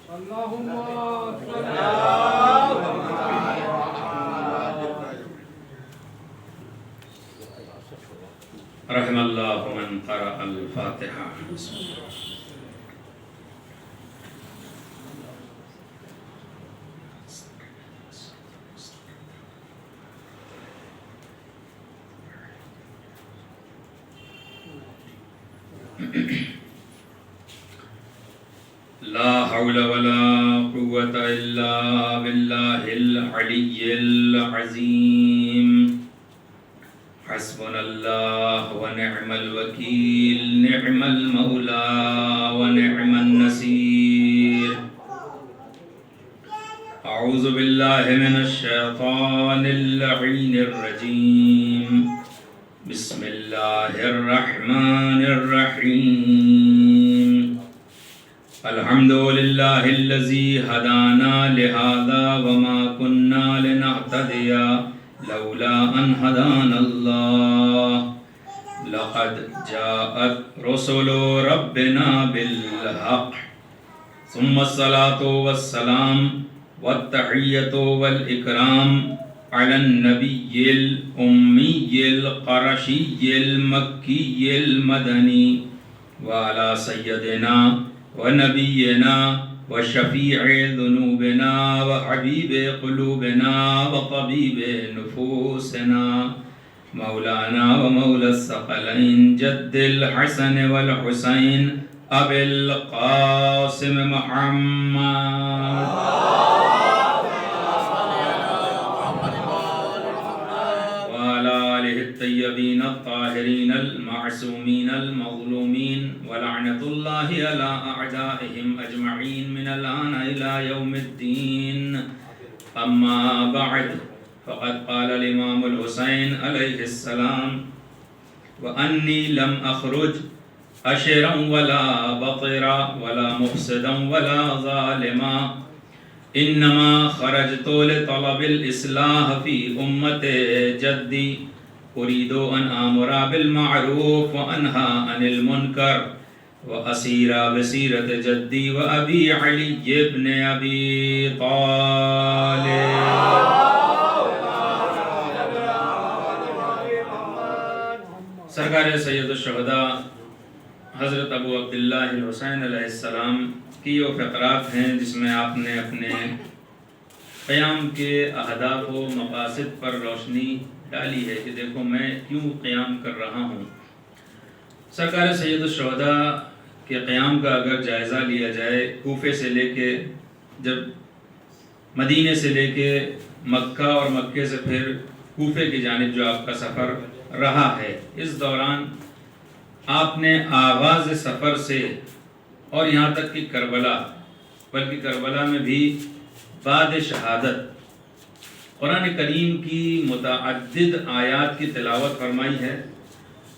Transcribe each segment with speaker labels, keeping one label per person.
Speaker 1: رحم اللہ من قرأ الفاتحہ. لا حول ولا قوة إلا بالله العلي العظيم. حسبنا الله ونعم الوكيل، نعم المولى ونعم النصير. أعوذ بالله من الشيطان اللعين الرجيم. بسم الله الرحمن الرحيم. الحمد لله الذي هدانا لهذا وما كنا لنهتدي لولا أن هدانا الله. لقد جاءت رسل ربنا بالحق. ثم الصلاة والسلام والتحية والإكرام على النبي الأمي القرشي المكي المدني وعلى سيدنا ونبينا وشفيع ذنوبنا وحبيب قلوبنا وطبيب نفوسنا مولانا ومولى الثقلين جد الحسن والحسين أبي القاسم محمد الطيبين الطاهرين المعصومين المظلومين ولعنة الله على أعدائهم أجمعين من الآن إلى يوم الدين. أما بعد فقد قال الإمام الحسين عليه السلام: وأني لم أخرج أشرا ولا بطرا ولا مفسدا ولا ظالما، إنما خرجت لطلب الإصلاح في أمة جدي، أريد أن آمر بالمعروف وأنهى عن المنكر وأسير بسيرة جدي وأبي علي بن أبي طالب. سرکار سید الشہداء حضرت ابو عبداللہ الحسین علیہ السلام کی وہ فقرات ہیں جس میں آپ نے اپنے قیام کے اہداف و مقاصد پر روشنی ڈالی ہے کہ دیکھو میں کیوں قیام کر رہا ہوں. سرکار سید الشہداء کے قیام کا اگر جائزہ لیا جائے، کوفے سے لے کے جب مدینے سے لے کے مکہ اور مکے سے پھر کوفے کی جانب جو آپ کا سفر رہا ہے، اس دوران آپ نے آغاز سفر سے اور یہاں تک کہ کربلا، بلکہ کربلا میں بھی بعد شہادت قرآن کریم کی متعدد آیات کی تلاوت فرمائی ہے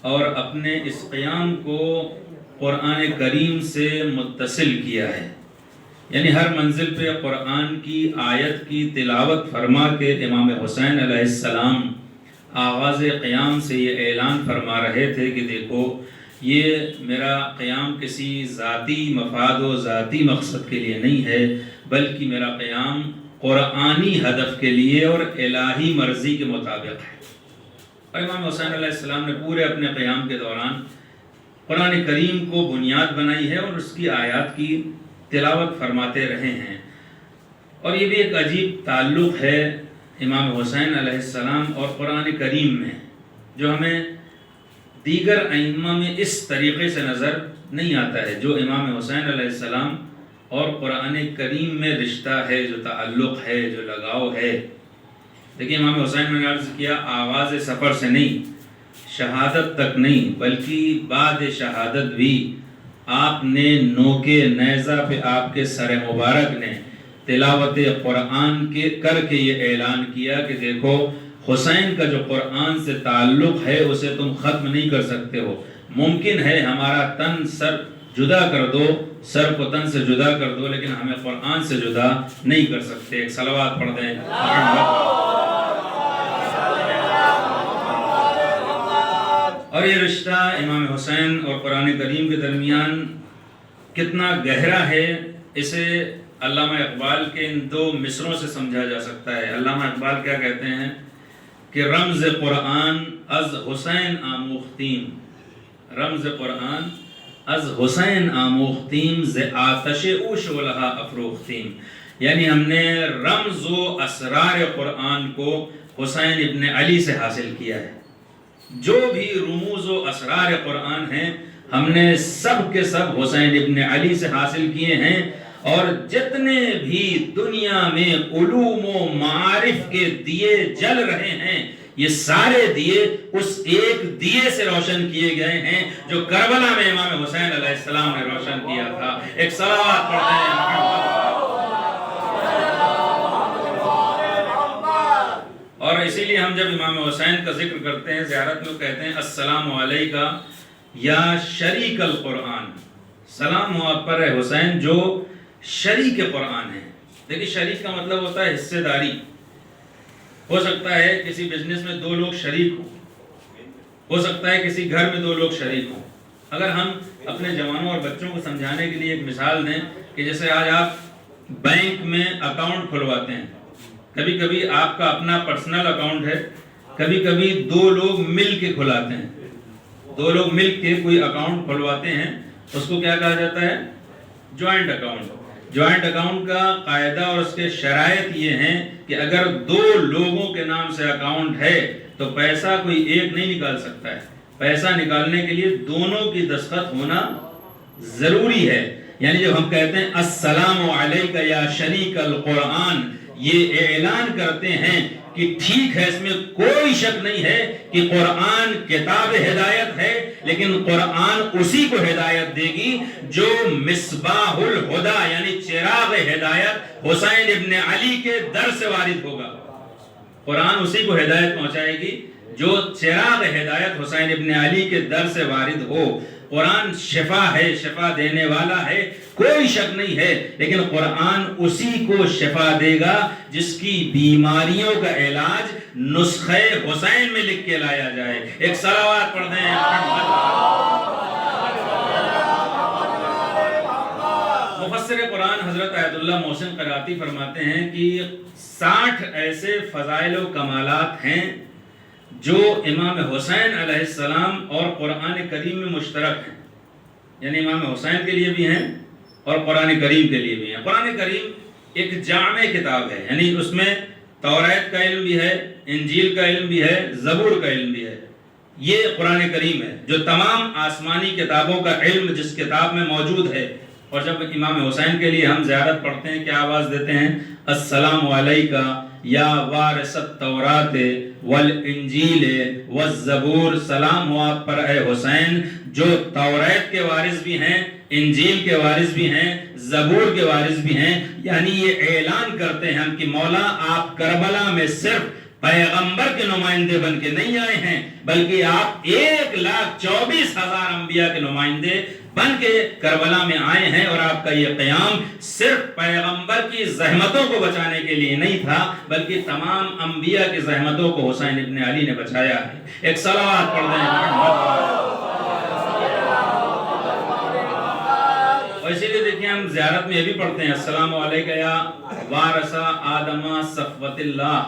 Speaker 1: اور اپنے اس قیام کو قرآن کریم سے متصل کیا ہے. یعنی ہر منزل پہ قرآن کی آیت کی تلاوت فرما کے امام حسین علیہ السلام آغاز قیام سے یہ اعلان فرما رہے تھے کہ دیکھو یہ میرا قیام کسی ذاتی مفاد و ذاتی مقصد کے لیے نہیں ہے، بلکہ میرا قیام قرآنی ہدف کے لیے اور الہی مرضی کے مطابق ہے. اور امام حسین علیہ السلام نے پورے اپنے قیام کے دوران قرآن کریم کو بنیاد بنائی ہے اور اس کی آیات کی تلاوت فرماتے رہے ہیں. اور یہ بھی ایک عجیب تعلق ہے امام حسین علیہ السلام اور قرآن کریم میں، جو ہمیں دیگر ائمہ میں اس طریقے سے نظر نہیں آتا ہے. جو امام حسین علیہ السلام اور قرآن کریم میں رشتہ ہے، جو تعلق ہے، جو لگاؤ ہے. دیکھیں امام حسین نے عرض کیا آغاز سفر سے نہیں، شہادت تک نہیں، بلکہ بعد شہادت بھی آپ نے نوکے نیزہ پہ آپ کے سر مبارک نے تلاوت قرآن کے کر کے یہ اعلان کیا کہ دیکھو حسین کا جو قرآن سے تعلق ہے اسے تم ختم نہیں کر سکتے ہو. ممکن ہے ہمارا تن سر جدا کر دو، سر کو تن سے جدا کر دو، لیکن ہمیں قرآن سے جدا نہیں کر سکتے. ایک صلوات پڑھ دیں. اور یہ رشتہ امام حسین اور قرآن کریم کے درمیان کتنا گہرا ہے، اسے علامہ اقبال کے ان 2 مصروں سے سمجھا جا سکتا ہے۔ علامہ اقبال کیا کہتے ہیں کہ رمز قرآن از حسین آموختیم، رمز قرآن از حسین آموختیم ز آتش او شعلہ افروختیم، یعنی ہم نے رمز و اسرار قرآن کو حسین ابن علی سے حاصل کیا ہے۔ جو بھی رموز و اسرار قرآن ہیں ہم نے سب کے سب حسین ابن علی سے حاصل کیے ہیں، اور جتنے بھی دنیا میں علوم و معارف کے دیے جل رہے ہیں یہ سارے دیے اس ایک دیے سے روشن کیے گئے ہیں جو کربلا میں امام حسین علیہ السلام نے روشن کیا تھا۔ ایک صلوات پڑھتے ہیں۔ اور اسی لیے ہم جب امام حسین کا ذکر کرتے ہیں زیارت میں کہتے ہیں السلام علیکہ یا شریک القرآن، سلام ہو آپ پر اے حسین جو شریک قرآن ہے۔ دیکھیے شریک کا مطلب ہوتا ہے حصے داری۔ ہو سکتا ہے کسی بزنس میں 2 لوگ شریک ہوں، ہو سکتا ہے کسی گھر میں 2 لوگ شریک ہوں۔ اگر ہم اپنے جوانوں اور بچوں کو سمجھانے کے لیے ایک مثال دیں کہ جیسے آج آپ بینک میں اکاؤنٹ کھلواتے ہیں، کبھی کبھی آپ کا اپنا پرسنل اکاؤنٹ ہے، کبھی کبھی 2 لوگ مل کے کھلاتے ہیں، 2 لوگ مل کے کوئی اکاؤنٹ کھلواتے ہیں، اس کو کیا کہا جاتا ہے؟ Joint account. جوائنٹ اکاؤنٹ کا قاعدہ اور اس کے شرائط یہ ہیں کہ اگر 2 لوگوں کے نام سے اکاؤنٹ ہے تو پیسہ کوئی ایک نہیں نکال سکتا ہے، پیسہ نکالنے کے لیے دونوں کی دستخط ہونا ضروری ہے۔ یعنی جب ہم کہتے ہیں السلام علیکہ یا شریک القرآن، یہ اعلان کرتے ہیں کہ ٹھیک ہے اس میں کوئی شک نہیں ہے کہ قرآن کتاب ہدایت ہے، لیکن قرآن اسی کو ہدایت دے گی جو مصباح الہدا یعنی چراغ ہدایت حسین ابن علی کے در سے وارد ہوگا۔ قرآن اسی کو ہدایت پہنچائے گی جو چراغ ہدایت حسین ابن علی کے در سے وارد ہو۔ قرآن شفا ہے، شفا دینے والا ہے، کوئی شک نہیں ہے، لیکن قرآن اسی کو شفا دے گا جس کی بیماریوں کا علاج نسخہ حسین میں لکھ کے لایا جائے۔ ایک صلوات پڑھ دیں۔ مفسر قرآن حضرت آیت اللہ محسن قراتی فرماتے ہیں کہ 60 ایسے فضائل و کمالات ہیں جو امام حسین علیہ السلام اور قرآن کریم میں مشترک ہیں، یعنی امام حسین کے لیے بھی ہیں اور قرآن کریم کے لیے بھی ہیں۔ قرآن کریم ایک جامع کتاب ہے، یعنی اس میں توریت کا علم بھی ہے، انجیل کا علم بھی ہے، زبور کا علم بھی ہے۔ یہ قرآن کریم ہے جو تمام آسمانی کتابوں کا علم جس کتاب میں موجود ہے۔ اور جب امام حسین کے لیے ہم زیارت پڑھتے ہیں کیا آواز دیتے ہیں؟ السلام علیکہ یا وارث التوراۃ والانجیل والزبور، سلام ہو آپ پر اے حسین جو توریت کے وارث بھی ہیں، انجیل کے وارث بھی ہیں، زبور کے وارث بھی ہیں۔ یعنی یہ اعلان کرتے ہیں کہ مولا آپ کربلا میں صرف پیغمبر کے نمائندے بن کے نہیں آئے ہیں بلکہ آپ 1,24,000 انبیاء کے نمائندے بن کے کربلا میں آئے ہیں، اور آپ کا یہ قیام صرف پیغمبر کی زحمتوں کو بچانے کے لیے نہیں تھا بلکہ تمام انبیاء کی زحمتوں کو حسین ابن علی نے بچایا ہے۔ ایک صلوات پڑھ دیں۔ اور اسی لیے دیکھیں ہم زیارت میں یہ بھی پڑھتے ہیں السلام علیکہ یا وارث آدم صفوت اللہ،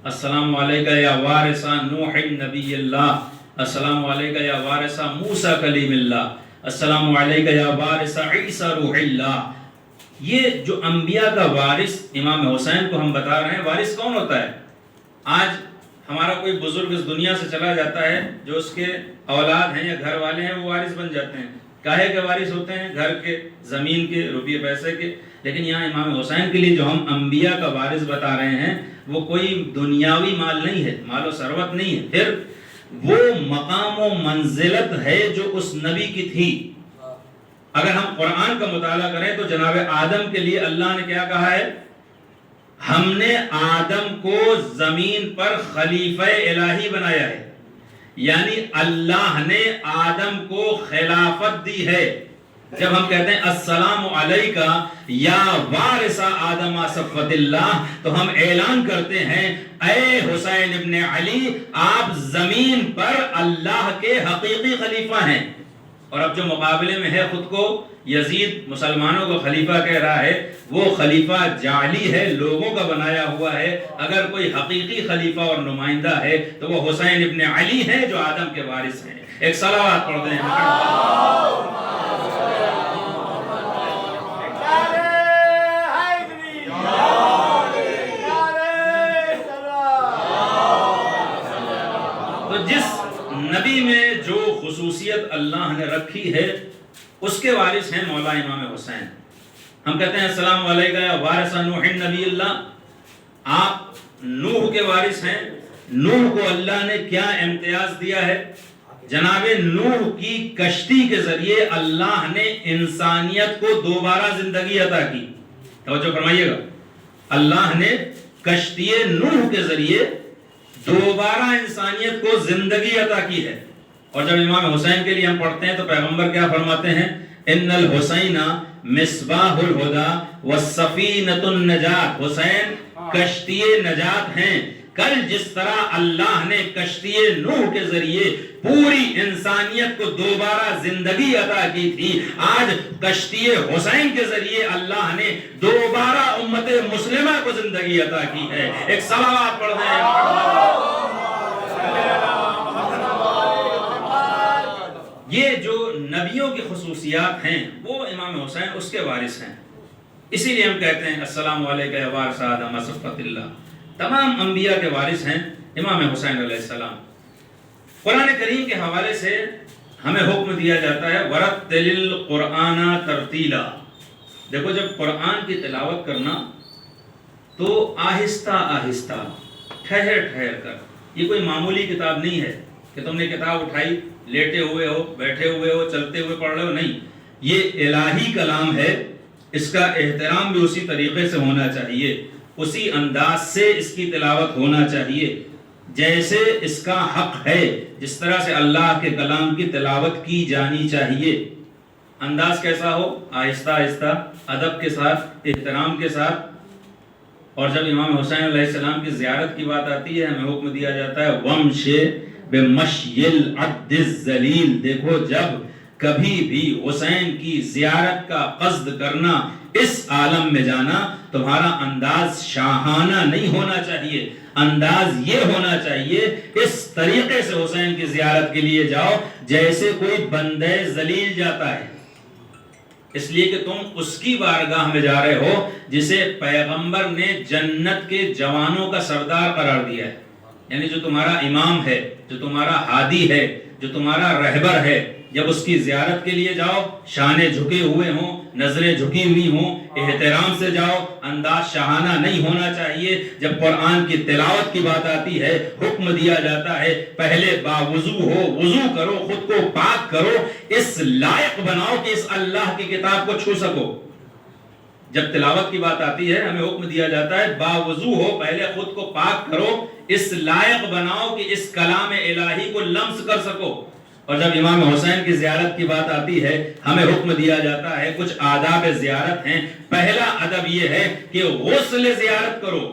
Speaker 1: السلام علیکہ یا وارث نوح نبی اللہ، السلام علیکہ یا وارث موسیٰ کلیم اللہ، السلام علیکہ یا وارث عیسیٰ روح اللہ۔ یہ جو انبیاء کا وارث امام حسین کو ہم بتا رہے ہیں، وارث کون ہوتا ہے؟ آج ہمارا کوئی بزرگ اس دنیا سے چلا جاتا ہے، جو اس کے اولاد ہیں یا گھر والے ہیں وہ وارث بن جاتے ہیں۔ کاہے کے وارث ہوتے ہیں؟ گھر کے، زمین کے، روپیے پیسے کے۔ لیکن یہاں امام حسین کے لیے جو ہم انبیاء کا وارث بتا رہے ہیں وہ کوئی دنیاوی مال نہیں ہے، مال و ثروت نہیں ہے، پھر وہ مقام و منزلت ہے جو اس نبی کی تھی۔ اگر ہم قرآن کا مطالعہ کریں تو جناب آدم کے لیے اللہ نے کیا کہا ہے؟ ہم نے آدم کو زمین پر خلیفہ الہی بنایا ہے، یعنی اللہ نے آدم کو خلافت دی ہے۔ جب ہم کہتے ہیں السلام علیکہ یا وارث آدم صفوت اللہ تو ہم اعلان کرتے ہیں اے حسین ابن علی آپ زمین پر اللہ کے حقیقی خلیفہ ہیں۔ اور اب جو مقابلے میں ہے خود کو یزید مسلمانوں کو خلیفہ کہہ رہا ہے، وہ خلیفہ جعلی ہے، لوگوں کا بنایا ہوا ہے۔ اگر کوئی حقیقی خلیفہ اور نمائندہ ہے تو وہ حسین ابن علی ہے جو آدم کے وارث ہیں۔ ایک صلوات پڑھ دیں۔ تو جس نبی میں جو خصوصیت اللہ نے رکھی ہے اس کے وارث ہیں مولا امام حسین۔ ہم کہتے ہیں السلام علیکم یا وارث نوح نبی اللہ، آپ نوح کے وارث ہیں۔ نوح کو اللہ نے کیا امتیاز دیا ہے؟ جناب نوح کی کشتی کے ذریعے اللہ نے انسانیت کو دوبارہ زندگی عطا کی۔ توجہ فرمائیے گا، اللہ نے کشتی نوح کے ذریعے دوبارہ انسانیت کو زندگی عطا کی ہے۔ اور جب امام حسین کے لیے ہم پڑھتے ہیں تو پیغمبر کیا فرماتے ہیں؟ ان الحسین مصباح الہدی والسفینۃ النجات، حسین کشتی نجات ہیں۔ کل جس طرح اللہ نے کشتی نوح کے ذریعے پوری انسانیت کو دوبارہ زندگی عطا کی تھی، آج کشتی حسین کے ذریعے اللہ نے دوبارہ امت مسلمہ کو زندگی عطا کی ہے۔ ایک صلوات پڑھ دیں۔ یہ جو نبیوں کی خصوصیات ہیں وہ امام حسین اس کے وارث ہیں۔ اسی لیے ہم کہتے ہیں السلام علیکم یا وارث آدم صفوۃ اللہ، تمام انبیاء کے وارث ہیں امام حسین علیہ السلام۔ قرآن کریم کے حوالے سے ہمیں حکم دیا جاتا ہے ورتل القرآن ترتیلا۔ دیکھو جب قرآن کی تلاوت کرنا تو آہستہ آہستہ، ٹھہر ٹھہر کر، یہ کوئی معمولی کتاب نہیں ہے کہ تم نے کتاب اٹھائی، لیٹے ہوئے ہو، بیٹھے ہوئے ہو، چلتے ہوئے پڑھ رہے ہو، نہیں، یہ الہی کلام ہے۔ اس کا احترام بھی اسی طریقے سے ہونا چاہیے، اسی انداز سے اس کی تلاوت ہونا چاہیے جیسے اس کا حق ہے، جس طرح سے اللہ کے کلام کی تلاوت کی جانی چاہیے۔ انداز کیسا ہو؟ آہستہ آہستہ، ادب کے ساتھ، احترام کے ساتھ۔ اور جب امام حسین علیہ السلام کی زیارت کی بات آتی ہے ہمیں حکم دیا جاتا ہے وَمْشِ بِمَشْيِ الْعَبْدِ الذَّلِيلِ۔ دیکھو جب کبھی بھی حسین کی زیارت کا قصد کرنا، اس عالم میں جانا، تمہارا انداز شاہانہ نہیں ہونا چاہیے، انداز یہ ہونا چاہیے اس طریقے سے حسین کی زیارت کے لیے جاؤ جیسے کوئی بندے ذلیل جاتا ہے، اس لیے کہ تم اس کی بارگاہ میں جا رہے ہو جسے پیغمبر نے جنت کے جوانوں کا سردار قرار دیا ہے، یعنی جو تمہارا امام ہے، جو تمہارا ہادی ہے، جو تمہارا رہبر ہے۔ جب اس کی زیارت کے لیے جاؤ، شانے جھکے ہوئے ہوں، نظریں جھکی ہوئی ہوں، احترام سے جاؤ، انداز شاہانہ نہیں ہونا چاہیے۔ جب قرآن کی تلاوت کی بات آتی ہے حکم دیا جاتا ہے پہلے باوضو ہو، وضو کرو، خود کو پاک کرو، اس لائق بناؤ کہ اس اللہ کی کتاب کو چھو سکو۔ جب تلاوت کی بات آتی ہے ہمیں حکم دیا جاتا ہے باوضو ہو، پہلے خود کو پاک کرو، اس لائق بناؤ کہ اس کلام الہی کو لمس کر سکو۔ اور جب امام حسین کی زیارت کی بات آتی ہے ہمیں حکم دیا جاتا ہے کچھ آداب زیارت ہیں۔ پہلا ادب یہ ہے کہ غسل زیارت کرو،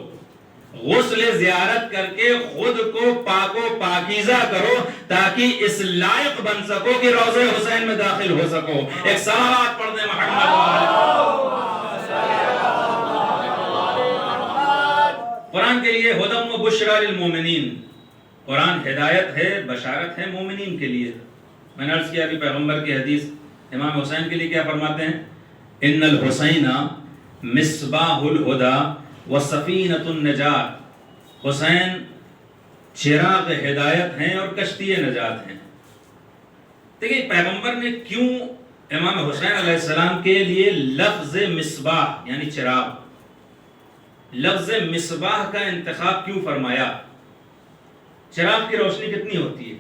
Speaker 1: غسل زیارت کر کے خود کو پاک و پاکیزہ کرو تاکہ اس لائق بن سکو کہ روضہ حسین میں داخل ہو سکو۔ ایک صلوات پڑھ دیں محمد۔ قرآن کے لیے ہدی و بشریٰ للمومنین، قرآن ہدایت ہے، بشارت ہے مومنین کے لیے۔ میں نے عرض کیا کہ پیغمبر کی حدیث امام حسین کے لیے کیا فرماتے ہیں؟ ان الحسین مصباح الہدی وسفینۃ النجات، حسین چراغ ہدایت ہیں اور کشتی نجات ہیں۔ دیکھیں پیغمبر نے کیوں امام حسین علیہ السلام کے لیے لفظ مصباح یعنی چراغ، لفظ مصباح کا انتخاب کیوں فرمایا؟ چراغ کی روشنی کتنی ہوتی ہے؟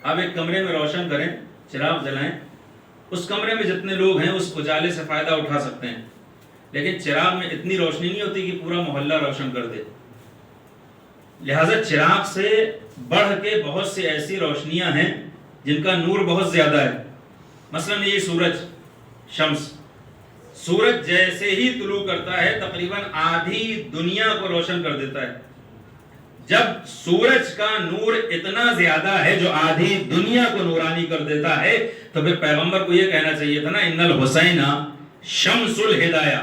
Speaker 1: آپ ایک کمرے میں روشن کریں، چراغ جلائیں، اس کمرے میں جتنے لوگ ہیں اس اجالے سے فائدہ اٹھا سکتے ہیں، لیکن چراغ میں اتنی روشنی نہیں ہوتی کہ پورا محلہ روشن کر دے۔ لہٰذا چراغ سے بڑھ کے بہت سی ایسی روشنیاں ہیں جن کا نور بہت زیادہ ہے۔ مثلا یہ سورج، شمس، سورج جیسے ہی طلوع کرتا ہے تقریباً آدھی دنیا کو روشن کر دیتا ہے۔ جب سورج کا نور اتنا زیادہ ہے جو آدھی دنیا کو نورانی کر دیتا ہے، تو پھر پیغمبر کو یہ کہنا چاہیے تھا نا ان الحسین شمس الہدایہ،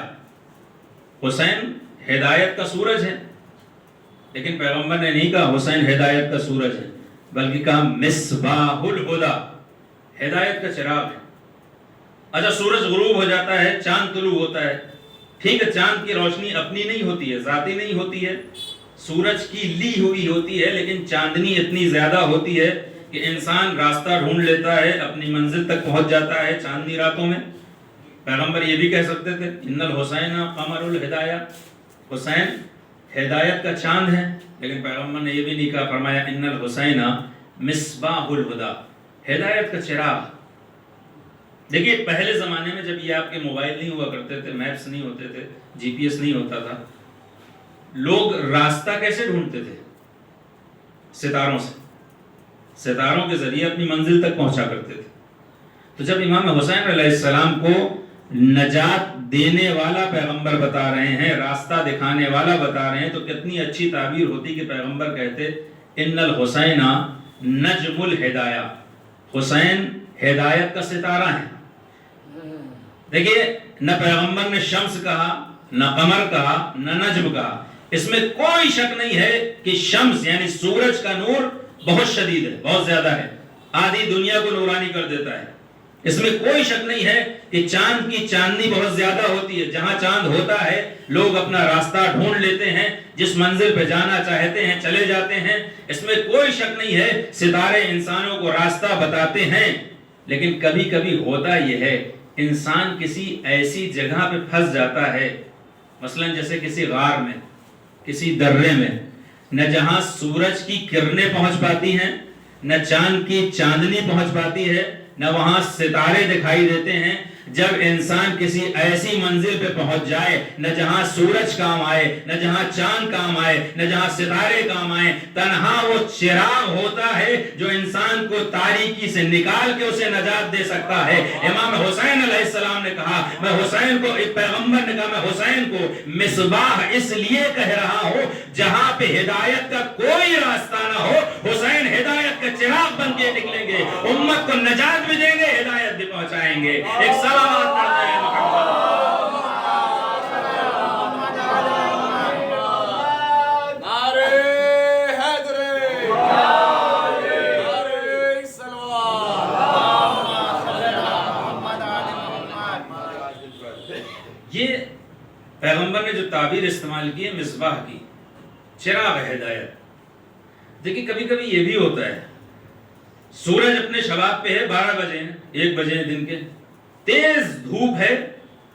Speaker 1: حسین ہدایت کا سورج ہے. لیکن پیغمبر نے نہیں کہا حسین ہدایت کا سورج ہے، بلکہ کہا مصباح الہدیٰ، ہدایت کا چراغ ہے. اچھا سورج غروب ہو جاتا ہے، چاند طلوع ہوتا ہے، ٹھیک ہے، چاند کی روشنی اپنی نہیں ہوتی ہے، ذاتی نہیں ہوتی ہے، سورج کی لی ہوئی ہوتی ہے، لیکن چاندنی اتنی زیادہ ہوتی ہے کہ انسان راستہ ڈھونڈ لیتا ہے، اپنی منزل تک پہنچ جاتا ہے چاندنی راتوں میں. پیغمبر یہ بھی کہہ سکتے تھے ان الحسین قمر الہدایہ، حسین ہدایت کا چاند ہے، لیکن پیغمبر نے یہ بھی نہیں کہا، فرمایا ان الحسین مصباح الہدیٰ، ہدایت کا چراغ. دیکھیے پہلے زمانے میں جب یہ آپ کے موبائل نہیں ہوا کرتے تھے، میپس نہیں ہوتے تھے، جی پی ایس نہیں ہوتا تھا، لوگ راستہ کیسے ڈھونڈتے تھے؟ ستاروں سے، ستاروں کے ذریعے اپنی منزل تک پہنچا کرتے تھے. تو جب امام حسین علیہ السلام کو نجات دینے والا پیغمبر بتا رہے ہیں، راستہ دکھانے والا بتا رہے ہیں، تو کتنی اچھی تعبیر ہوتی کہ پیغمبر کہتے ان الحسین نجم الہدایہ، حسین ہدایت کا ستارہ ہے. دیکھیے نہ پیغمبر نے شمس کہا، نہ قمر کہا، نہ نجم کہا. اس میں کوئی شک نہیں ہے کہ شمس یعنی سورج کا نور بہت شدید ہے، بہت زیادہ ہے، آدھی دنیا کو نورانی کر دیتا ہے. اس میں کوئی شک نہیں ہے کہ چاند کی چاندنی بہت زیادہ ہوتی ہے، جہاں چاند ہوتا ہے لوگ اپنا راستہ ڈھونڈ لیتے ہیں، جس منزل پہ جانا چاہتے ہیں چلے جاتے ہیں. اس میں کوئی شک نہیں ہے ستارے انسانوں کو راستہ بتاتے ہیں. لیکن کبھی کبھی ہوتا یہ ہے انسان کسی ایسی جگہ پہ پھنس جاتا ہے، مثلا جیسے کسی غار میں، کسی درے میں، نہ جہاں سورج کی کرنیں پہنچ پاتی ہیں، نہ چاند کی چاندنی پہنچ پاتی ہے، نہ وہاں ستارے دکھائی دیتے ہیں. جب انسان کسی ایسی منزل پہ پہنچ جائے نہ جہاں سورج کام آئے، نہ جہاں چاند کام آئے، نہ جہاں ستارے کام آئے، تنہا وہ چراغ ہوتا ہے جو انسان کو تاریکی سے نکال کے اسے نجات دے سکتا ہے. امام حسین علیہ السلام نے کہا، میں حسین کو، ایک پیغمبر نے کہا میں حسین کو مصباح اس لیے کہہ رہا ہوں جہاں پہ ہدایت کا کوئی راستہ نہ ہو، حسین ہدایت کا چراغ بن کے نکلیں گے، امت کو نجات بھی دیں گے، ہدایت بھی پہنچائیں گے. ایک سلامات پڑھتے ہیں محمد. یہ پیغمبر نے جو تعبیر استعمال کی ہے مصباح کی، چراغ ہدایت. دیکھیں کبھی کبھی یہ بھی ہوتا ہے سورج اپنے شباب پہ ہے، 12 بجے ہیں، 1 بجے ہیں دن کے، تیز دھوپ ہے،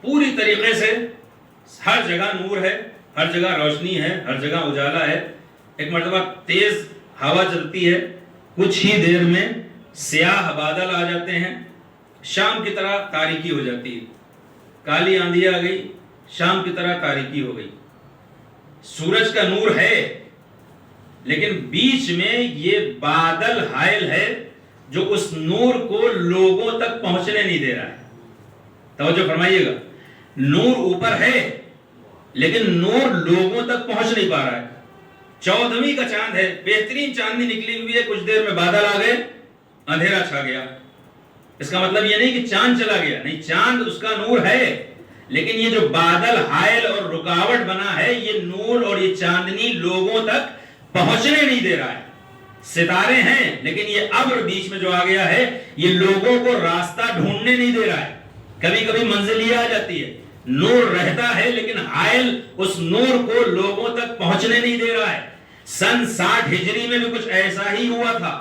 Speaker 1: پوری طریقے سے ہر جگہ نور ہے، ہر جگہ روشنی ہے، ہر جگہ اجالا ہے. ایک مرتبہ تیز ہوا چلتی ہے، کچھ ہی دیر میں سیاہ بادل آ جاتے ہیں، شام کی طرح تاریکی ہو جاتی ہے، کالی آندھی آ گئی، شام کی طرح تاریکی ہو گئی. سورج کا نور ہے لیکن بیچ میں یہ بادل حائل ہے جو اس نور کو لوگوں تک پہنچنے نہیں دے رہا ہے. توجہ فرمائیے گا، نور اوپر ہے لیکن نور لوگوں تک پہنچ نہیں پا رہا ہے. 14ویں کا چاند ہے، بہترین چاندنی نکلی ہوئی ہے، کچھ دیر میں بادل آ گئے، اندھیرا چھا گیا. اس کا مطلب یہ نہیں کہ چاند چلا گیا، نہیں، چاند اس کا نور ہے، لیکن یہ جو بادل حائل اور رکاوٹ بنا ہے، یہ نور اور یہ چاندنی لوگوں تک پہنچنے نہیں دے رہا ہے. ستارے ہیں لیکن یہ ابر بیچ میں جو آ گیا ہے یہ لوگوں کو راستہ ڈھونڈنے نہیں دے رہا ہے. کبھی کبھی منزل یہ آ جاتی ہے، نور رہتا ہے لیکن حائل اس نور کو لوگوں تک پہنچنے نہیں دے رہا ہے. سن 60 ہجری میں بھی کچھ ایسا ہی ہوا تھا.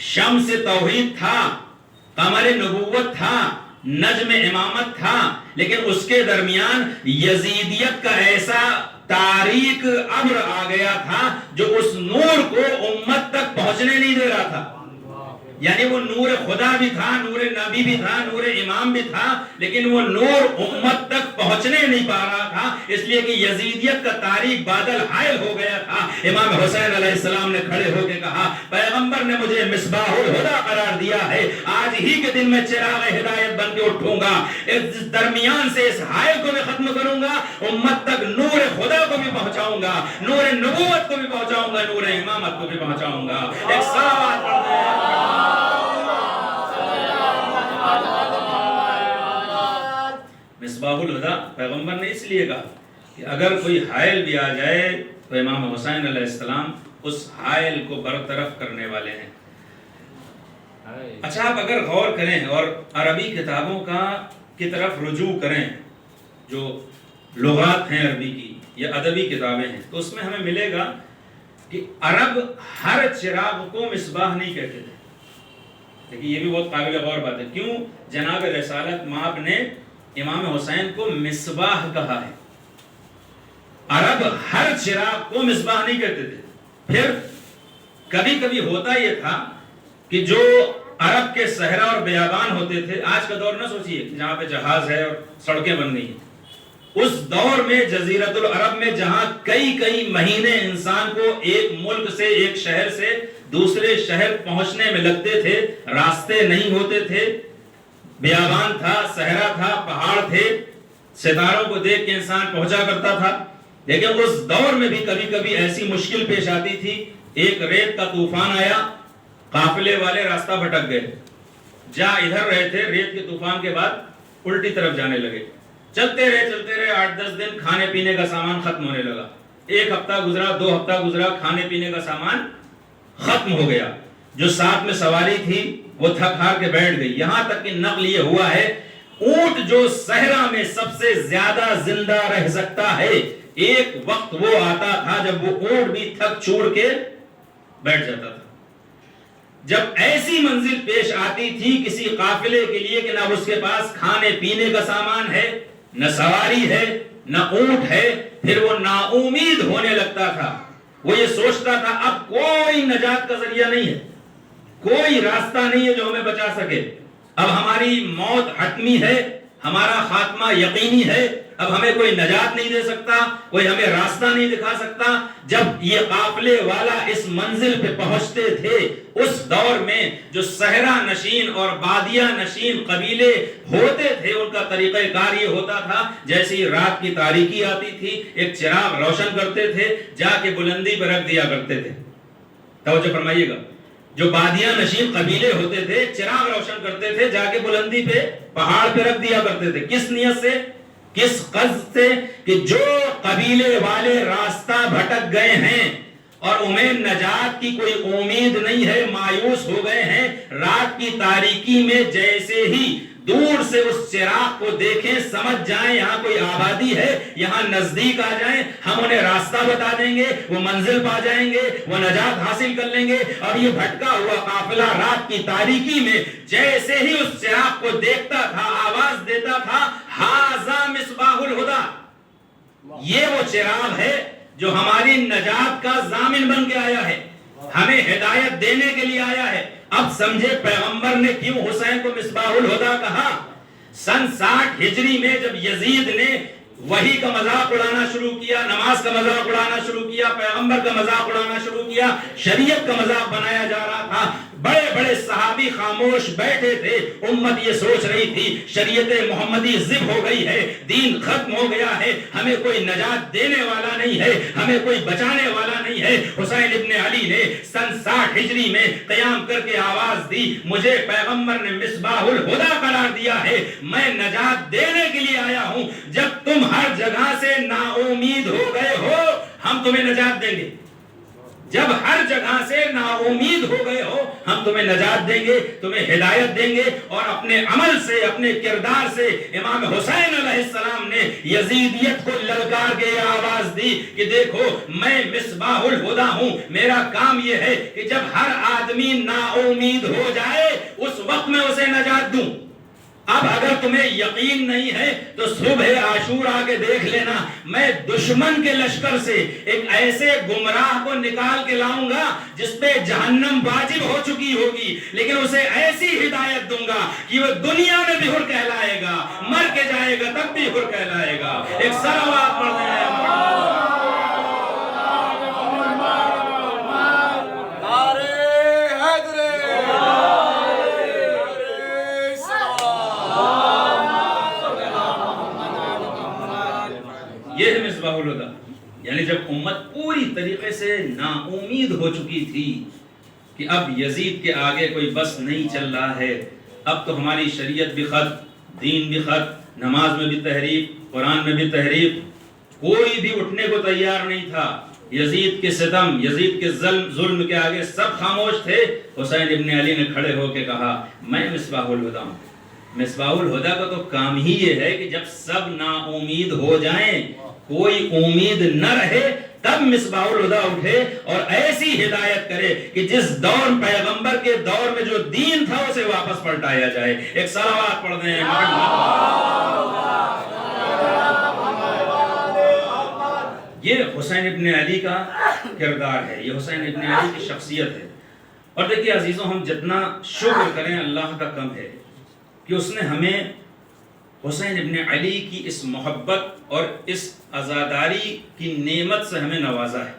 Speaker 1: شمس توحید تھا، قمر نبوت تھا، نجم امامت تھا، لیکن اس کے درمیان یزیدیت کا ایسا تاریک ابر آ گیا تھا جو اس نور کو امت تک پہنچنے نہیں دے رہا تھا. یعنی وہ نور خدا بھی تھا، نور نبی بھی تھا، نور امام بھی تھا، لیکن وہ نور امت تک پہنچنے نہیں پا رہا تھا، اس لیے کہ یزیدیت کا تاریک بادل حائل ہو گیا تھا۔ امام حسین علیہ السلام نے کھڑے ہو کے کہا پیغمبر نے مجھے مصباح الہدیٰ قرار دیا ہے، آج ہی کے دن میں چراغ ہدایت بن کے اٹھوں گا، اس درمیان سے اس حائل کو بھی ختم کروں گا، امت تک نور خدا کو بھی پہنچاؤں گا، نور نبوت کو بھی پہنچاؤں گا، نور امامت کو بھی پہنچاؤں گا۔ ایک صلوات پڑھتے ہیں۔ مصباح الہدیٰ پیغمبر نے اس لیے کہا کہ اگر کوئی حائل بھی آ جائے تو امام حسین علیہ السلام اس حائل کو برطرف کرنے والے ہیں۔ اچھا آپ اگر غور کریں اور عربی کتابوں کی طرف رجوع کریں، جو لغات ہیں عربی کی یا ادبی کتابیں ہیں، تو اس میں ہمیں ملے گا کہ عرب ہر چراغ کو مصباح نہیں کہتے تھے۔ لیکن یہ بھی بہت قابل غور بات ہے، کیوں جناب رسالت مآب نے امام حسین کو مصباح کہا ہے؟ عرب ہر چراغ کو مصباح نہیں کہتے تھے۔ پھر کبھی کبھی ہوتا یہ تھا کہ جو عرب کے صحرا اور بیابان ہوتے تھے، آج کا دور نہ سوچئے جہاں پہ جہاز ہے اور سڑکیں بن گئی ہیں، اس دور میں جزیرت العرب میں جہاں کئی مہینے انسان کو ایک ملک سے، ایک شہر سے دوسرے شہر پہنچنے میں لگتے تھے، راستے نہیں ہوتے تھے، بیابان تھا، صحرا تھا، پہاڑ تھے، ستاروں کو دیکھ کے انسان پہنچا کرتا تھا، لیکن اس دور میں بھی کبھی کبھی ایسی مشکل پیش آتی تھی۔ ایک ریت کا طوفان آیا، قافلے والے راستہ بھٹک گئے، جا ادھر رہے تھے، ریت کے طوفان کے بعد الٹی طرف جانے لگے، چلتے رہے 8-10 دن، کھانے پینے کا سامان ختم ہونے لگا، 1 ہفتہ گزرا، 2 ہفتہ گزرا، کھانے پینے کا سامان ختم ہو گیا، جو ساتھ میں سواری تھی وہ تھک ہار کے بیٹھ گئی، یہاں تک کہ نقل یہ ہوا ہے اونٹ جو صحرا میں سب سے زیادہ زندہ رہ سکتا ہے، ایک وقت وہ آتا تھا جب وہ اونٹ بھی تھک چھوڑ کے بیٹھ جاتا تھا۔ جب ایسی منزل پیش آتی تھی کسی قافلے کے لیے کہ نہ اس کے پاس کھانے پینے کا سامان ہے، نہ سواری ہے، نہ اونٹ ہے، پھر وہ نا امید ہونے لگتا تھا، وہ یہ سوچتا تھا اب کوئی نجات کا ذریعہ نہیں ہے، کوئی راستہ نہیں ہے جو ہمیں بچا سکے، اب ہماری موت حتمی ہے، ہمارا خاتمہ یقینی ہے، اب ہمیں کوئی نجات نہیں دے سکتا، کوئی ہمیں راستہ نہیں دکھا سکتا۔ جب یہ قافلے والا اس منزل پہ پہنچتے تھے، اس دور میں جو صحرا نشین اور بادیہ نشین قبیلے ہوتے تھے، ان کا طریقہ کار یہ ہوتا تھا جیسی رات کی تاریکی آتی تھی، ایک چراغ روشن کرتے تھے، جا کے بلندی پہ رکھ دیا کرتے تھے۔ توجہ فرمائیے گا، جو بادیہ نشین قبیلے ہوتے تھے چراغ روشن کرتے تھے، جا کے بلندی پہ پہاڑ پہ رکھ دیا کرتے تھے، کس نیت سے، کس قصد سے کہ جو قبیلے والے راستہ بھٹک گئے ہیں اور انہیں نجات کی کوئی امید نہیں ہے، مایوس ہو گئے ہیں، رات کی تاریکی میں جیسے ہی دور سے اس چراغ کو دیکھیں، سمجھ جائیں یہاں کوئی آبادی ہے، یہاں نزدیک آ جائیں، ہم انہیں راستہ بتا دیں گے، وہ منزل پا جائیں گے، وہ نجات حاصل کر لیں گے۔ اور یہ بھٹکا ہوا قافلہ رات کی تاریکی میں جیسے ہی اس چراغ کو دیکھتا تھا، آواز دیتا تھا ھذا مصباح الہدیٰ، یہ وہ چراغ ہے جو ہماری نجات کا ضامن بن کے آیا ہے، ہمیں ہدایت دینے کے لیے آیا ہے۔ اب سمجھے پیغمبر نے کیوں حسین کو مصباح الہدیٰ کہا؟ سن 60 ہجری میں جب یزید نے وحی کا مذاق اڑانا شروع کیا، نماز کا مذاق اڑانا شروع کیا، پیغمبر کا مذاق اڑانا شروع کیا، شریعت کا مذاق بنایا جا رہا تھا، بڑے بڑے صحابی خاموش بیٹھے تھے، امت یہ سوچ رہی تھی شریعت محمدی ضب ہو گئی ہے، دین ختم ہو گیا ہے، ہمیں کوئی نجات دینے والا نہیں ہے، ہمیں کوئی بچانے والا نہیں ہے۔ حسین ابن علی نے سن 60 ہجری میں قیام کر کے آواز دی، مجھے پیغمبر نے مصباح الہدیٰ قرار دیا ہے، میں نجات دینے کے لیے آیا ہوں، جب تم ہر جگہ سے نا امید ہو گئے ہو ہم تمہیں نجات دیں گے، جب ہر جگہ سے نا امید ہو گئے ہو ہم تمہیں نجات دیں گے، تمہیں ہدایت دیں گے۔ اور اپنے عمل سے، اپنے کردار سے امام حسین علیہ السلام نے یزیدیت کو للکار کے آواز دی کہ دیکھو میں مصباح الہدیٰ ہوں، میرا کام یہ ہے کہ جب ہر آدمی نا امید ہو جائے اس وقت میں اسے نجات دوں۔ اب اگر تمہیں یقین نہیں ہے تو صبح عاشورہ کے دیکھ لینا، میں دشمن کے لشکر سے ایک ایسے گمراہ کو نکال کے لاؤں گا جس پہ جہنم واجب ہو چکی ہوگی، لیکن اسے ایسی ہدایت دوں گا کہ وہ دنیا میں بھی حر کہلائے گا، مر کے جائے گا تب بھی حر کہلائے گا۔ ایک صلوات پڑھ دیں۔ یہ ہے مصباح الہدیٰ، یعنی جب امت پوری طریقے سے نا امید ہو چکی تھی کہ اب یزید کے آگے کوئی بس نہیں چل رہا ہے، اب تو ہماری شریعت بھی ختم، دین بھی ختم، نماز میں بھی تحریف، قرآن میں بھی تحریف، کوئی بھی اٹھنے کو تیار نہیں تھا۔ یزید کے ستم، یزید کے ظلم کے آگے سب خاموش تھے۔ حسین ابن علی نے کھڑے ہو کے کہا میں مصباح الہدیٰ ہوں۔ مصباح الہدیٰ کا تو کام ہی یہ ہے کہ جب سب نا امید ہو جائیں، کوئی امید نہ رہے، تب مصباح الہدیٰ اٹھے اور ایسی ہدایت کرے کہ جس دور پیغمبر کے دور میں جو دین تھا اسے واپس پلٹایا جائے۔ ایک صلوات پڑھ دیں۔ یہ حسین ابن علی کا کردار ہے، یہ حسین ابن علی کی شخصیت ہے۔ اور دیکھیے عزیزوں، ہم جتنا شکر کریں اللہ کا کم ہے کہ اس نے ہمیں حسین ابن علی کی اس محبت اور اس عزاداری کی نعمت سے ہمیں نوازا ہے۔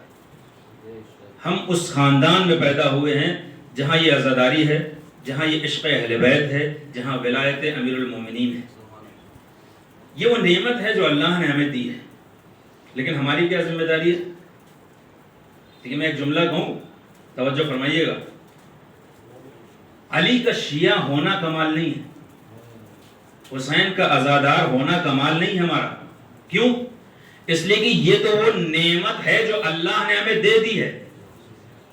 Speaker 1: ہم اس خاندان میں پیدا ہوئے ہیں جہاں یہ عزاداری ہے، جہاں یہ عشق اہل بیت ہے، جہاں ولایت امیر المومنین ہے۔ یہ وہ نعمت ہے جو اللہ نے ہمیں دی ہے، لیکن ہماری کیا ذمہ داری ہے؟ لیکن میں ایک جملہ کہوں، توجہ فرمائیے گا۔ علی کا شیعہ ہونا کمال نہیں ہے، حسین کا عزادار ہونا کمال نہیں ہمارا۔ کیوں؟ اس لیے کہ یہ تو وہ نعمت ہے جو اللہ نے ہمیں دے دی ہے،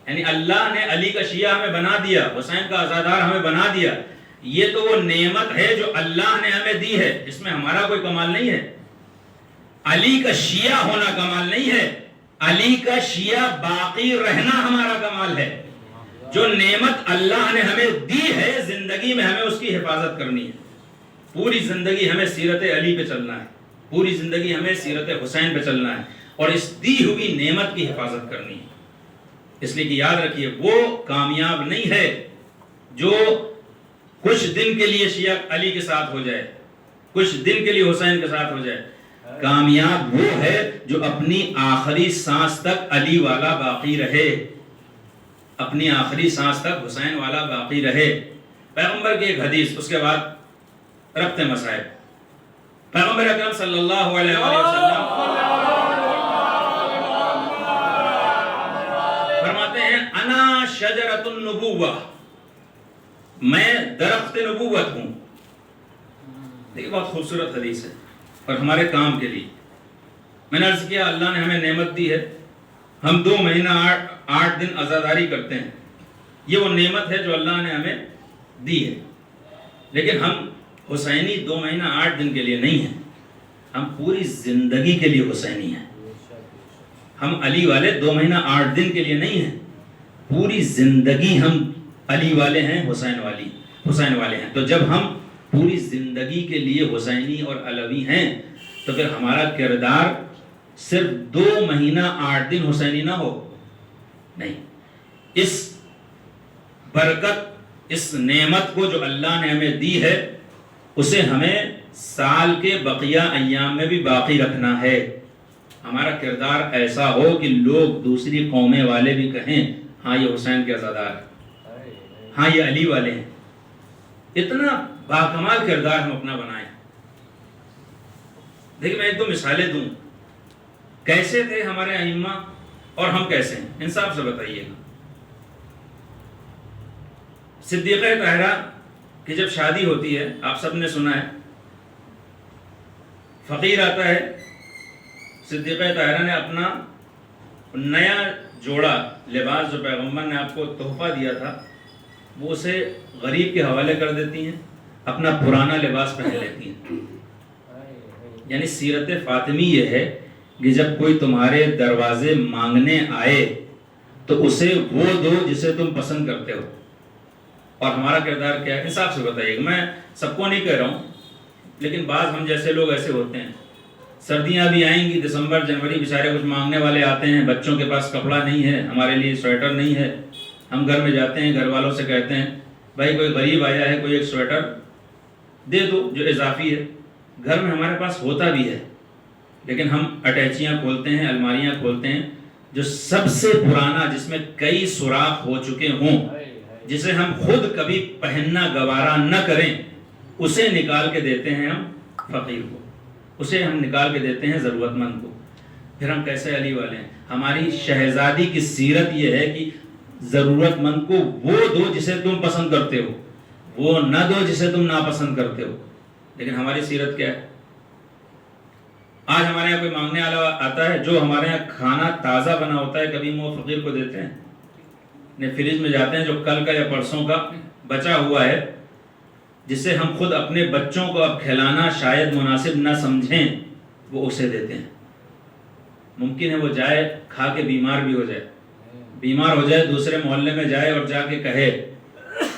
Speaker 1: یعنی اللہ نے علی کا شیعہ ہمیں بنا دیا، حسین کا عزادار ہمیں بنا دیا۔ یہ تو وہ نعمت ہے جو اللہ نے ہمیں دی ہے، اس میں ہمارا کوئی کمال نہیں ہے۔ علی کا شیعہ ہونا کمال نہیں ہے، علی کا شیعہ باقی رہنا ہمارا کمال ہے۔ جو نعمت اللہ نے ہمیں دی ہے، زندگی میں ہمیں اس کی حفاظت کرنی ہے۔ پوری زندگی ہمیں سیرت علی پہ چلنا ہے، پوری زندگی ہمیں سیرت حسین پہ چلنا ہے اور اس دی ہوئی نعمت کی حفاظت کرنی ہے۔ اس لیے کہ یاد رکھیے، وہ کامیاب نہیں ہے جو کچھ دن کے لیے شیعہ علی کے ساتھ ہو جائے، کچھ دن کے لیے حسین کے ساتھ ہو جائے۔ کامیاب وہ ہے جو اپنی آخری سانس تک علی والا باقی رہے، اپنی آخری سانس تک حسین والا باقی رہے۔ پیغمبر کی ایک حدیث، اس کے بعد ربط مسائل۔ پیغمبر اکرم صلی اللہ علیہ وسلم فرماتے ہیں انا شجرۃ النبوہ، میں درخت نبوت ہوں۔ دیکھیں بہت خوبصورت حدیث ہے اور ہمارے کام کے لیے۔ میں نے عرض کیا اللہ نے ہمیں نعمت دی ہے، ہم 2 مہینہ 8 دن عزاداری کرتے ہیں، یہ وہ نعمت ہے جو اللہ نے ہمیں دی ہے، لیکن ہم حسینی 2 مہینہ 8 دن کے لیے نہیں ہیں، ہم پوری زندگی کے لیے حسینی ہیں۔ ہم علی والے 2 مہینہ 8 دن کے لیے نہیں ہیں، پوری زندگی ہم علی والے ہیں، حسین والے ہیں۔ تو جب ہم پوری زندگی کے لیے حسینی اور علوی ہیں تو پھر ہمارا کردار صرف 2 مہینہ 8 دن حسینی نہ ہو، نہیں۔ اس برکت، اس نعمت کو جو اللہ نے ہمیں دی ہے، اسے ہمیں سال کے بقیہ ایام میں بھی باقی رکھنا ہے۔ ہمارا کردار ایسا ہو کہ لوگ دوسری قومیں والے بھی کہیں ہاں یہ حسین کے عزادار ہیں، ہاں یہ علی والے ہیں۔ اتنا باکمال کردار ہم اپنا بنائیں۔ دیکھیں میں 1-2 مثالیں دوں، کیسے تھے ہمارے ائمہ اور ہم کیسے ہیں، انصاف سے بتائیے گا۔ صدیقہ طاہرہ کہ جب شادی ہوتی ہے، آپ سب نے سنا ہے، فقیر آتا ہے، صدیقہ طاہرہ نے اپنا نیا جوڑا لباس جو پیغمبر نے آپ کو تحفہ دیا تھا وہ اسے غریب کے حوالے کر دیتی ہیں، اپنا پرانا لباس پہن لیتی ہیں۔ یعنی سیرت فاطمی یہ ہے کہ جب کوئی تمہارے دروازے مانگنے آئے تو اسے وہ دو جسے تم پسند کرتے ہو، اور ہمارا کردار کیا ہے؟ انصاف سے بتائیے گا. میں سب کو نہیں کہہ رہا ہوں، لیکن بعض ہم جیسے لوگ ایسے ہوتے ہیں. سردیاں بھی آئیں گی، دسمبر جنوری، بیچارے کچھ مانگنے والے آتے ہیں، بچوں کے پاس کپڑا نہیں ہے، ہمارے لیے سویٹر نہیں ہے. ہم گھر میں جاتے ہیں، گھر والوں سے کہتے ہیں بھائی کوئی غریب آیا ہے، کوئی ایک سویٹر دے دو جو اضافی ہے. گھر میں ہمارے پاس ہوتا بھی ہے، لیکن ہم اٹیچیاں کھولتے ہیں، الماریاں کھولتے ہیں، جو سب سے پرانا، جس میں کئی سوراخ ہو چکے ہوں، جسے ہم خود کبھی پہننا گوارا نہ کریں، اسے نکال کے دیتے ہیں ہم فقیر کو، اسے ہم نکال کے دیتے ہیں ضرورت مند کو. پھر ہم کیسے علی والے ہیں؟ ہماری شہزادی کی سیرت یہ ہے کہ ضرورت مند کو وہ دو جسے تم پسند کرتے ہو، وہ نہ دو جسے تم ناپسند کرتے ہو. لیکن ہماری سیرت کیا ہے؟ آج ہمارے یہاں کوئی مانگنے والا آتا ہے، جو ہمارے یہاں کھانا تازہ بنا ہوتا ہے کبھی وہ فقیر کو دیتے ہیں؟ نے فریج میں جاتے ہیں، جو کل کا یا پرسوں کا بچا ہوا ہے، جسے ہم خود اپنے بچوں کو اب کھلانا شاید مناسب نہ سمجھیں، وہ اسے دیتے ہیں. ممکن ہے وہ جائے کھا کے بیمار بھی ہو جائے، بیمار ہو جائے، دوسرے محلے میں جائے اور جا کے کہے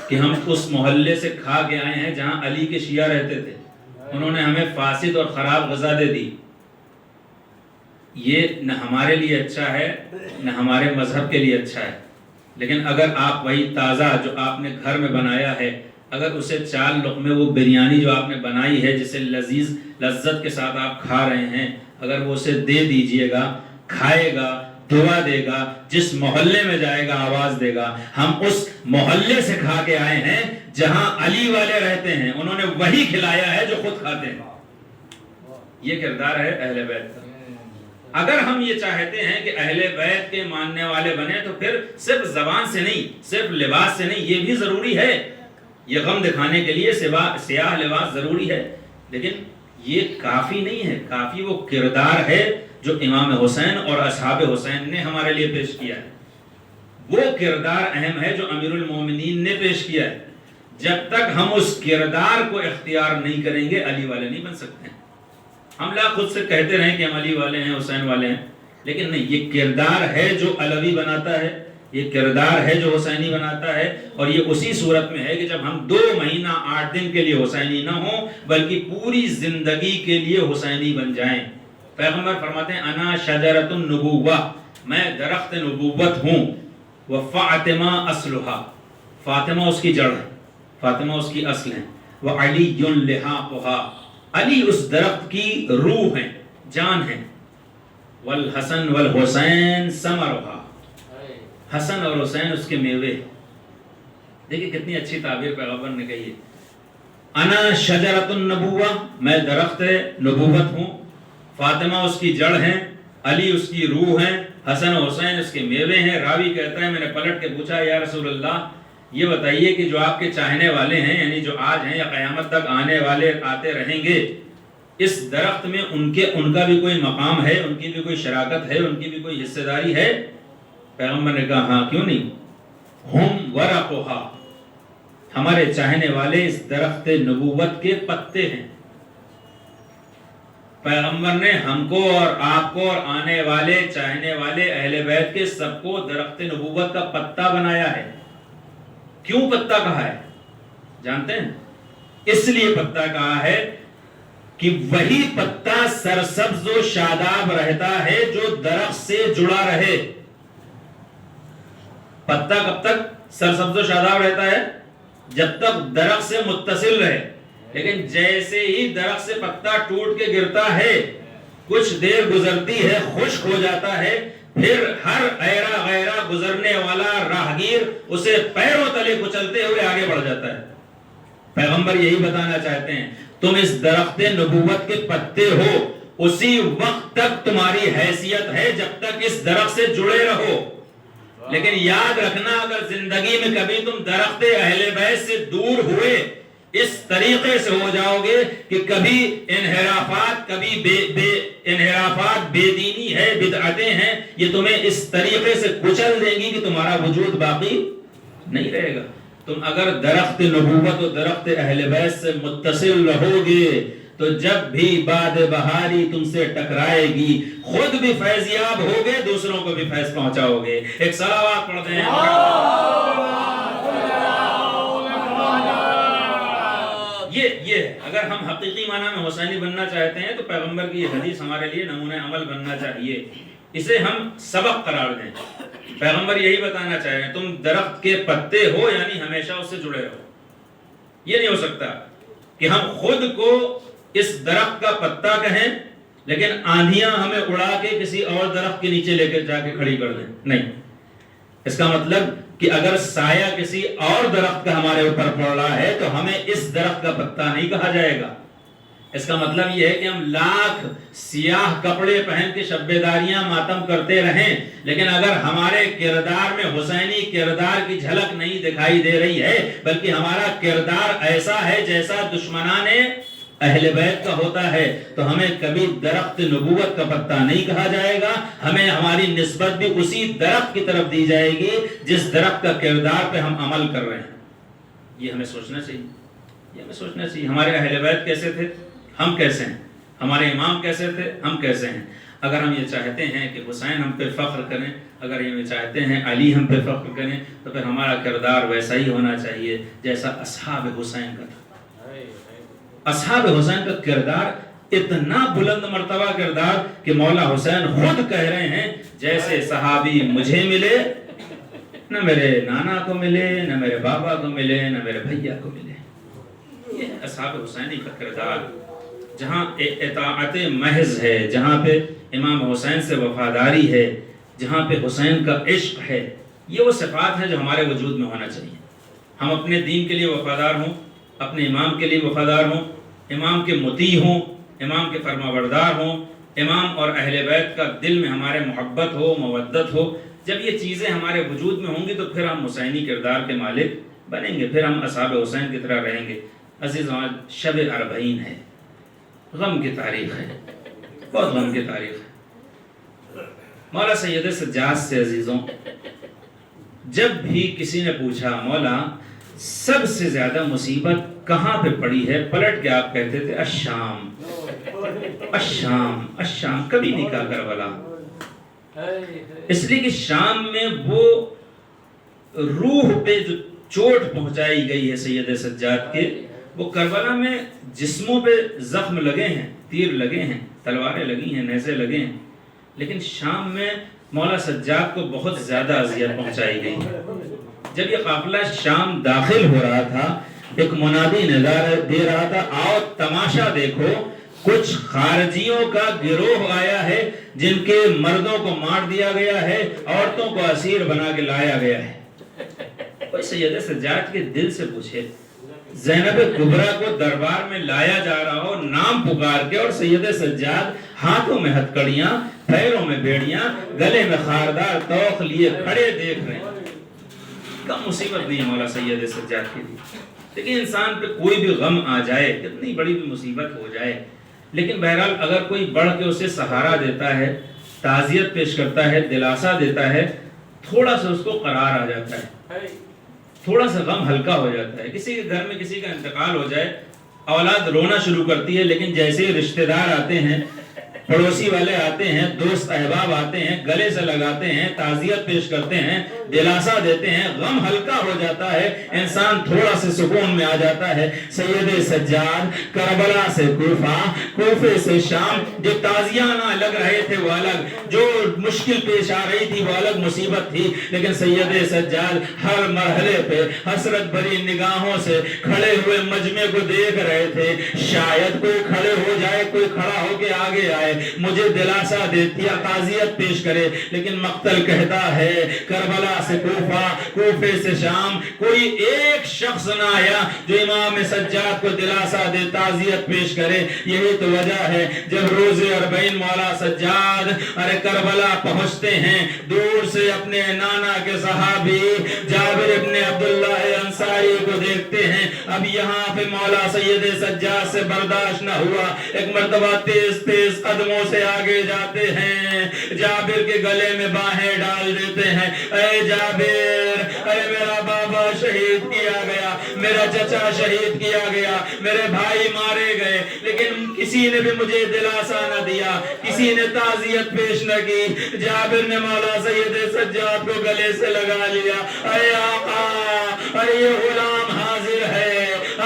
Speaker 1: کہ ہم اس محلے سے کھا کے آئے ہیں جہاں علی کے شیعہ رہتے تھے، انہوں نے ہمیں فاسد اور خراب غذا دے دی. یہ نہ ہمارے لیے اچھا ہے، نہ ہمارے مذہب کے لیے اچھا ہے. لیکن اگر آپ وہی تازہ جو آپ نے گھر میں بنایا ہے، اگر اسے 4 لقمے وہ بریانی جو آپ نے بنائی ہے، جسے لذت کے ساتھ آپ کھا رہے ہیں، اگر وہ اسے دے دیجئے گا، کھائے گا، دعا دے گا، جس محلے میں جائے گا آواز دے گا ہم اس محلے سے کھا کے آئے ہیں جہاں علی والے رہتے ہیں، انہوں نے وہی کھلایا ہے جو خود کھاتے ہیں. یہ کردار ہے اہل بیت کا. اگر ہم یہ چاہتے ہیں کہ اہل بیت کے ماننے والے بنے، تو پھر صرف زبان سے نہیں، صرف لباس سے نہیں، یہ بھی ضروری ہے. یہ غم دکھانے کے لیے سیاہ لباس ضروری ہے، لیکن یہ کافی نہیں ہے. کافی وہ کردار ہے جو امام حسین اور اصحاب حسین نے ہمارے لیے پیش کیا ہے. وہ کردار اہم ہے جو امیر المومنین نے پیش کیا ہے. جب تک ہم اس کردار کو اختیار نہیں کریں گے، علی والے نہیں بن سکتے ہیں. ہم لا خود سے کہتے رہیں کہ ہم علی والے ہیں، حسین والے ہیں، لیکن نہیں، یہ کردار ہے جو علوی بناتا ہے، یہ کردار ہے جو حسینی بناتا ہے. اور یہ اسی صورت میں ہے کہ جب ہم 2 مہینہ 8 دن کے لیے حسینی نہ ہوں، بلکہ پوری زندگی کے لیے حسینی بن جائیں. پیغمبر فرماتے ہیں انا شجرۃ النبوہ، میں درخت نبوت ہوں. وفاطمہ اصلھا، فاطمہ اس کی جڑ ہے، فاطمہ اس کی اصل ہے. وعلی لحاقھا، علی اس درخت کی روح ہے، جان ہے. والحسن والحسین ثمرھا، حسن اور حسین اس کے میوے. دیکھیں کتنی اچھی تعبیر پیغمبر نے کہی ہے. انا شجرۃ النبوہ، میں درخت نبوت ہوں، فاطمہ اس کی جڑ ہیں، علی اس کی روح ہیں، حسن و حسین اس کے میوے ہیں. راوی کہتا ہے میں نے پلٹ کے پوچھا یا رسول اللہ یہ بتائیے کہ جو آپ کے چاہنے والے ہیں، یعنی جو آج ہیں یا قیامت تک آنے والے آتے رہیں گے، اس درخت میں ان کا بھی کوئی مقام ہے، ان کی بھی کوئی شراکت ہے، ان کی بھی کوئی حصہ داری ہے؟ پیغمبر نے کہا ہاں، کیوں نہیں. ہم ورقھا، ہمارے چاہنے والے اس درخت نبوت کے پتے ہیں. پیغمبر نے ہم کو اور آپ کو اور آنے والے چاہنے والے اہل بیت کے سب کو درخت نبوت کا پتا بنایا ہے. کیوں پتا کہا ہے جانتے ہیں؟ اس لیے پتا کہا ہے کہ وہی پتا سرسبز و شاداب رہتا ہے جو درخت سے جڑا رہے. پتا کب تک سرسبز و شاداب رہتا ہے؟ جب تک درخت سے متصل رہے. لیکن جیسے ہی درخت سے پتا ٹوٹ کے گرتا ہے، کچھ دیر گزرتی ہے، خشک ہو جاتا ہے، پھر ہر ایرا غیرہ گزرنے والا راہگیر اسے پیروں تلے کچلتے ہوئے آگے بڑھ جاتا ہے. پیغمبر یہی بتانا چاہتے ہیں تم اس درخت نبوت کے پتے ہو، اسی وقت تک تمہاری حیثیت ہے جب تک اس درخت سے جڑے رہو. لیکن یاد رکھنا اگر زندگی میں کبھی تم درخت اہل بیت سے دور ہوئے، اس طریقے سے ہو جاؤ گے کہ کبھی انحرافات بے دینی ہے، بدعتیں ہیں، یہ تمہیں اس طریقے سے کچل دیں گی کہ تمہارا وجود باقی نہیں رہے گا. تم اگر درخت نبوت و درخت اہل بیت سے متصل رہو گے تو جب بھی باد بہاری تم سے ٹکرائے گی خود بھی فیضیاب ہوگے، دوسروں کو بھی فیض پہنچاؤ گے. ایک صلوات پڑھتے ہیں. یہ ہے، اگر ہم حقیقی معنی میں حسینی بننا چاہتے ہیں تو پیغمبر کی یہ حدیث ہمارے لیے نمونہ عمل بننا چاہیے، اسے ہم سبق قرار دیں۔ پیغمبر یہی بتانا چاہیں تم درخت کے پتے ہو، یعنی ہمیشہ اس سے جڑے رہو۔ یہ نہیں ہو سکتا کہ ہم خود کو اس درخت کا پتا کہیں لیکن آندھیاں ہمیں اڑا کے کسی اور درخت کے نیچے لے کے جا کے کھڑی کر دیں، نہیں۔ اس کا مطلب کہ اگر سایہ کسی اور درخت کا ہمارے اوپر پڑ رہا ہے تو ہمیں اس درخت کا پتا نہیں کہا جائے گا۔ اس کا مطلب یہ ہے کہ ہم لاکھ سیاہ کپڑے پہن کے شب بیداریاں ماتم کرتے رہیں، لیکن اگر ہمارے کردار میں حسینی کردار کی جھلک نہیں دکھائی دے رہی ہے، بلکہ ہمارا کردار ایسا ہے جیسا دشمنان اہل بیت کا ہوتا ہے، تو ہمیں کبھی درخت نبوت کا پتا نہیں کہا جائے گا، ہمیں ہماری نسبت بھی اسی درخت کی طرف دی جائے گی جس درخت کا کردار پہ ہم عمل کر رہے ہیں۔ یہ ہمیں سوچنا چاہیے، یہ ہمیں سوچنا چاہیے۔ ہمارے اہل بیت کیسے تھے، ہم کیسے ہیں؟ ہمارے امام کیسے تھے، ہم کیسے ہیں؟ اگر ہم یہ چاہتے ہیں کہ حسین ہم پہ فخر کریں، اگر یہ چاہتے ہیں علی ہم پہ فخر کریں، تو پھر ہمارا کردار ویسا ہی ہونا چاہیے جیسا اصحاب حسین کا تھا۔ اصحاب حسین کا کردار اتنا بلند مرتبہ کردار کہ مولا حسین خود کہہ رہے ہیں جیسے صحابی مجھے ملے، نہ میرے نانا کو ملے، نہ میرے بابا کو ملے، نہ میرے بھیا کو ملے۔ یہ اصحاب حسینی کا کردار، جہاں اطاعت محض ہے، جہاں پہ امام حسین سے وفاداری ہے، جہاں پہ حسین کا عشق ہے، یہ وہ صفات ہیں جو ہمارے وجود میں ہونا چاہیے۔ ہم اپنے دین کے لیے وفادار ہوں، اپنے امام کے لیے وفادار ہوں، امام کے مطیع ہوں، امام کے فرما بردار ہوں، امام اور اہل بیت کا دل میں ہمارے محبت ہو، مودت ہو۔ جب یہ چیزیں ہمارے وجود میں ہوں گی تو پھر ہم حسینی کردار کے مالک بنیں گے، پھر ہم اصحاب حسین کی طرح رہیں گے۔ عزیزاں، شب اربعین ہے، غم کی تاریخ ہے، بہت غم کی تاریخ ہے۔ مولا سید سجاد سے عزیزوں، جب بھی کسی نے پوچھا مولا سب سے زیادہ مصیبت کہاں پہ پڑی ہے، پلٹ کے آپ کہتے تھے الشام، الشام، الشام، کبھی نہیں کہا کربلا۔ اس لیے کہ شام میں وہ روح پہ جو چوٹ پہنچائی گئی ہے سید سجاد کے، وہ کربلا میں جسموں پہ زخم لگے ہیں، تیر لگے ہیں، تلواریں لگی ہیں، نیزے لگے ہیں، لیکن شام میں مولا سجاد کو بہت زیادہ اذیت پہنچائی گئی ہے۔ جب یہ قافلہ شام داخل ہو رہا تھا، ایک منادی نظارہ دے رہا تھا، آؤ تماشا دیکھو، کچھ خارجیوں کا گروہ آیا ہے جن کے مردوں کو مار دیا گیا ہے، عورتوں کو اسیر بنا کے لایا گیا ہے۔ کوئی سید سجاد کے دل سے پوچھے، زینب کبریٰ کو دربار میں لایا جا رہا ہو نام پکار کے، اور سید سجاد ہاتھوں میں ہتھکڑیاں، پیروں میں بیڑیاں، گلے میں خاردار توق لیے کھڑے دیکھ رہے ہیں۔ کم مصیبت نہیں ہے مولا سید سجاد کے لیے۔ لیکن انسان پہ کوئی بھی غم آ جائے، کتنی بڑی بھی مصیبت ہو جائے، لیکن بہرحال اگر کوئی بڑھ کے اسے سہارا دیتا ہے، تعزیت پیش کرتا ہے، دلاسا دیتا ہے، تھوڑا سا اس کو قرار آ جاتا ہے، تھوڑا سا غم ہلکا ہو جاتا ہے۔ کسی کے گھر میں کسی کا انتقال ہو جائے، اولاد رونا شروع کرتی ہے، لیکن جیسے ہی رشتہ دار آتے ہیں، پڑوسی والے آتے ہیں، دوست احباب آتے ہیں، گلے سے لگاتے ہیں، تعزیت پیش کرتے ہیں، دلاسا دیتے ہیں، غم ہلکا ہو جاتا ہے، انسان تھوڑا سے سکون میں آ جاتا ہے۔ سید سجاد کربلا سے کوفہ، کوفے سے شام، جو تازیانہ لگ رہے تھے وہ الگ، جو مشکل پیش آ رہی تھی وہ الگ مصیبت تھی، لیکن سید سجاد ہر مرحلے پہ حسرت بھری نگاہوں سے کھڑے ہوئے مجمع کو دیکھ رہے تھے۔ شاید کوئی کھڑے ہو جائے، کوئی کھڑا ہو کے آگے آئے، مجھے دلاسا دیتی یا تعزیت پیش کرے، لیکن مقتل کہتا ہے کربلا سے کوفہ، کوفے سے شام، کوئی ایک شخص نہ آیا جو امام سجاد کو دلاسا دے، تعزیت پیش کرے۔ یہی تو وجہ ہے جب روز اربعین مولا سجاد ارے کربلا پہنچتے ہیں، دور سے اپنے نانا کے صحابی جابر ابن عبداللہ انصاری کو دیکھتے ہیں۔ اب یہاں پہ مولا سید سجاد سے برداشت نہ ہوا، ایک مرتبہ تیز تیز قدموں سے آگے جاتے ہیں، جابر کے گلے میں باہیں ڈال دیتے ہیں۔ اے جابر، اے میرا بابا شہید کیا گیا، میرا چچا شہید کیا گیا، میرے بھائی مارے گئے، لیکن کسی نے بھی مجھے دلاسا نہ دیا، کسی نے تعزیت پیش نہ کی۔ جابر نے مولا سید سجاد کو گلے سے لگا لیا۔ اے آقا، اے یہ غلام حاضر ہے،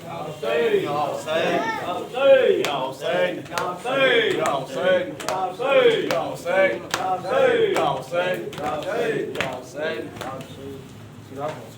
Speaker 2: Ya Hussein, Ya Hussein, Ya Hussein, Ya Hussein, Ya Hussein, Ya Hussein, Ya Hussein, Ya Hussein, Ya Hussein, Ya Hussein, Ya Hussein, Ya Hussein, Ya Hussein.